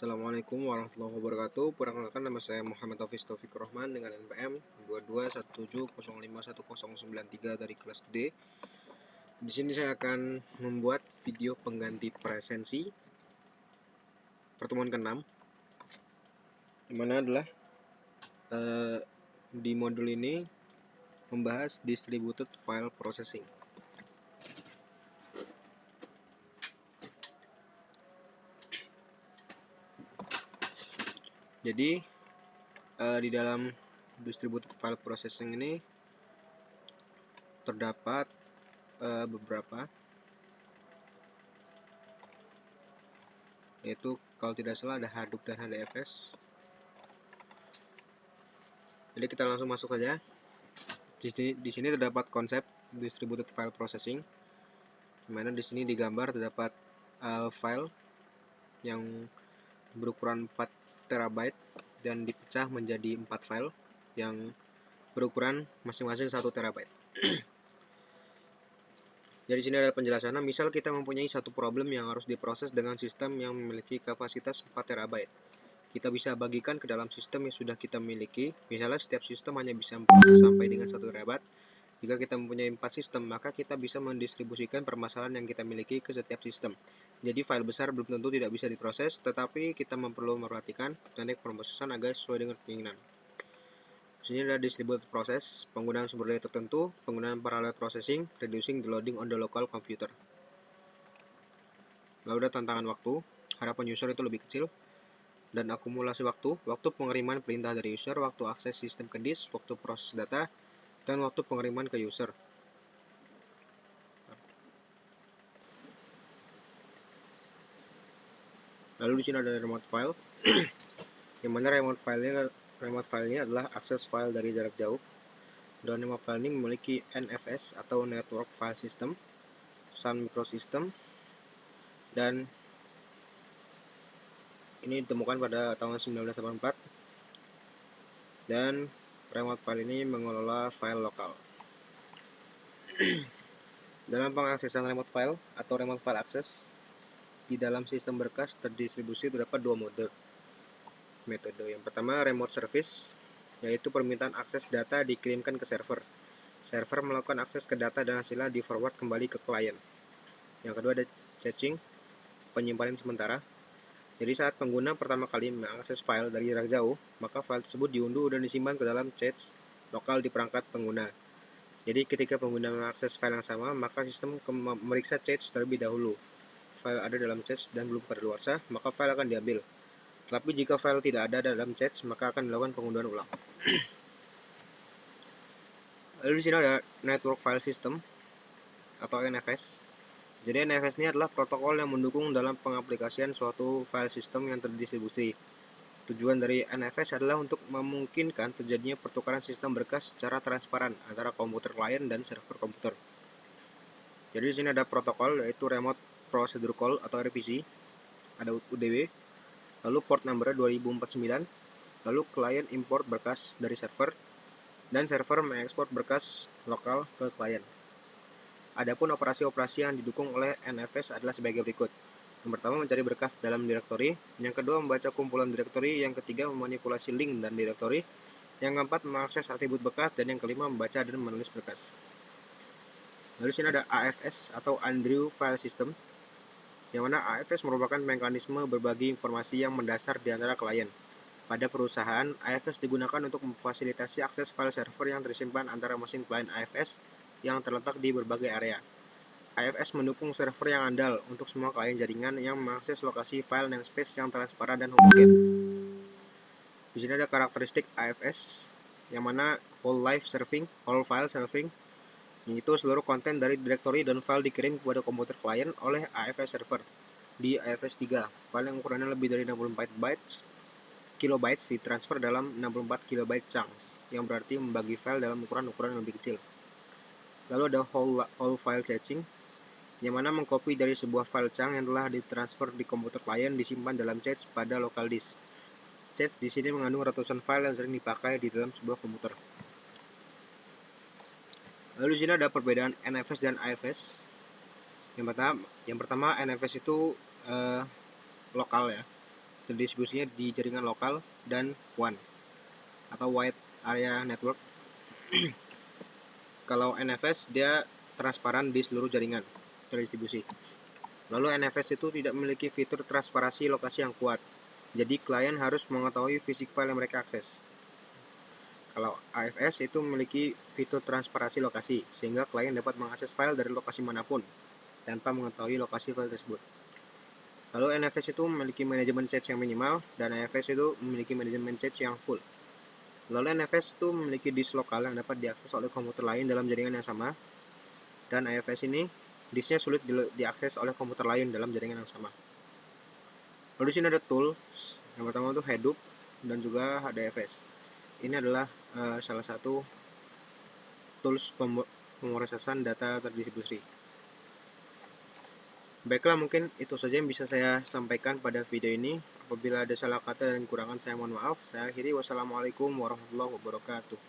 Assalamualaikum warahmatullahi wabarakatuh. Perkenalkan, nama saya Muhammad Hafiz Taufik Rohman dengan NPM 2217051093 dari kelas D. Di sini saya akan membuat video pengganti presensi pertemuan ke-6, dimana adalah di modul ini membahas distributed file processing. Jadi di dalam distributed file processing ini terdapat beberapa, yaitu kalau tidak salah ada Hadoop dan HDFS. Jadi kita langsung masuk saja. Di sini terdapat konsep distributed file processing, dimana di sini digambar terdapat file yang berukuran 4 TB dan dipecah menjadi 4 file yang berukuran masing-masing 1 TB. Jadi di sini ada penjelasannya. Misal kita mempunyai satu problem yang harus diproses dengan sistem yang memiliki kapasitas 4 TB. Kita bisa bagikan ke dalam sistem yang sudah kita miliki. Misalnya setiap sistem hanya bisa sampai dengan 1 TB. Jika kita mempunyai 4 sistem, maka kita bisa mendistribusikan permasalahan yang kita miliki ke setiap sistem. Jadi file besar belum tentu tidak bisa diproses, tetapi kita perlu memperhatikan teknik pemrosesan agar sesuai dengan keinginan. Di sini ada distributed process, penggunaan sumber daya tertentu, penggunaan parallel processing, reducing the loading on the local computer. Lalu ada tantangan waktu, harapan user itu lebih kecil, dan akumulasi waktu pengiriman perintah dari user, waktu akses sistem ke disk, waktu proses data, dan waktu pengiriman ke user. Lalu di sini ada remote file, yang mana remote filenya adalah akses file dari jarak jauh. Dan remote file ini memiliki NFS atau Network File System, Sun Microsystem, dan ini ditemukan pada tahun 1984. Dan remote file ini mengelola file lokal. Dalam pengaksesan remote file atau remote file access di dalam sistem berkas terdistribusi terdapat dua metode. Yang pertama remote service, yaitu permintaan akses data dikirimkan ke server. Server melakukan akses ke data dan hasilnya di forward kembali ke klien. Yang kedua ada caching, penyimpanan sementara. Jadi saat pengguna pertama kali mengakses file dari jarak jauh, maka file tersebut diunduh dan disimpan ke dalam cache lokal di perangkat pengguna. Jadi ketika pengguna mengakses file yang sama, maka sistem memeriksa cache terlebih dahulu. File ada dalam cache dan belum kadaluarsa, maka file akan diambil. Tapi jika file tidak ada dalam cache, maka akan dilakukan pengunduhan ulang. Lalu di sini ada Network File System atau NFS. Jadi NFS ini adalah protokol yang mendukung dalam pengaplikasian suatu file system yang terdistribusi. Tujuan dari NFS adalah untuk memungkinkan terjadinya pertukaran sistem berkas secara transparan antara komputer klien dan server komputer. Jadi di sini ada protokol, yaitu Remote Procedure Call atau RPC, ada UDW, lalu port number 2049, lalu klien import berkas dari server, dan server mengekspor berkas lokal ke klien. Adapun operasi-operasi yang didukung oleh NFS adalah sebagai berikut. Yang pertama, mencari berkas dalam direktori. Yang kedua, membaca kumpulan direktori. Yang ketiga, memanipulasi link dan direktori. Yang keempat, mengakses atribut bekas. Dan yang kelima, membaca dan menulis berkas. Lalu sini ada AFS atau Andrew File System, yang mana AFS merupakan mekanisme berbagi informasi yang mendasar di antara klien. Pada perusahaan, AFS digunakan untuk memfasilitasi akses file server yang tersimpan antara mesin klien AFS yang terletak di berbagai area. AFS mendukung server yang andal untuk semua klien jaringan yang mengakses lokasi file namespace yang transparan dan homogen. Di sini ada karakteristik AFS, yang mana whole file serving, yaitu seluruh konten dari direktori dan file dikirim kepada komputer klien oleh AFS server. Di AFS 3, file yang ukurannya lebih dari 64 kilobytes ditransfer dalam 64 kilobyte chunks, yang berarti membagi file dalam ukuran yang lebih kecil. Lalu ada whole file caching, yang mana mengcopy dari sebuah file chunk yang telah ditransfer di komputer klien disimpan dalam cache pada local disk. Cache di sini mengandung ratusan file yang sering dipakai di dalam sebuah komputer. Lalu di sini ada perbedaan NFS dan AFS. Yang pertama NFS itu lokal ya. terdistribusinya di jaringan lokal dan WAN atau Wide Area Network. Kalau NFS dia transparan di seluruh jaringan terdistribusi. Lalu NFS itu tidak memiliki fitur transparansi lokasi yang kuat. Jadi klien harus mengetahui fisik file yang mereka akses. Kalau AFS itu memiliki fitur transparansi lokasi, sehingga klien dapat mengakses file dari lokasi manapun tanpa mengetahui lokasi file tersebut. Lalu NFS itu memiliki manajemen cache yang minimal, dan AFS itu memiliki manajemen cache yang full. Lalu NFS itu memiliki disk lokal yang dapat diakses oleh komputer lain dalam jaringan yang sama, dan AFS ini disknya sulit diakses oleh komputer lain dalam jaringan yang sama. Lalu di sini ada tools, yang pertama itu Hadoop dan juga HDFS. Ini adalah salah satu tools pemrosesan data terdistribusi. Baiklah, mungkin itu saja yang bisa saya sampaikan pada video ini. Apabila ada salah kata dan kekurangan, saya mohon maaf. Saya akhiri. Wassalamualaikum warahmatullahi wabarakatuh.